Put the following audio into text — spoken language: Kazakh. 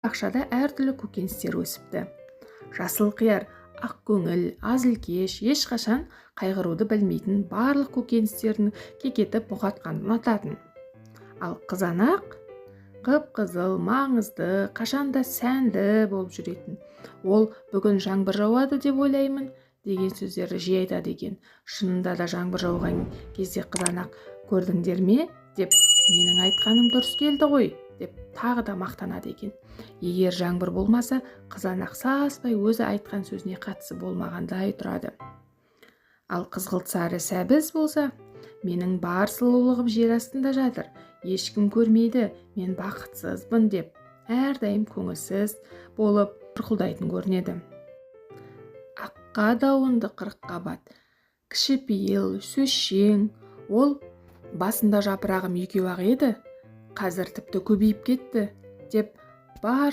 Бақшада әртүрлі көкөністер өсіпті. Жасыл қияр, ақ көңіл, азылкеш, ешқашан қайғыруды білмейтін барлық көкөністердің кекетіп мұқатқанын ұнататын. Ал қызанақ қып-қызыл, маңызды, қашанда сәнді болып жүретін. Ол бүгін жаңбыр жауады деп ойлаймын деген сөздерді жиі айтады екен. Шынында да жаңбыр жауған кезде қызанақ көрдіңдер ме деп, менің айтқаным дұрыс келді ғой деп тағы да мақтанады екен. Егер жаңбыр болмаса, қызанақ саспай өзі айтқан сөзіне қатысы болмағандай тұрады. Ал қызғылт сары сәбіз болса, менің бар сұлулығым жер астында жатыр, ешкім көрмейді, мен бақытсызбын деп, әрдайым көңілсіз болып бұрқылдайтын көрінеді. Аққа дауынды қырыққабат, кішіпейіл, сөзшең, ол басында жапырағым екеу-ақ еді, қазір тіпті көбейіп кетті деп бар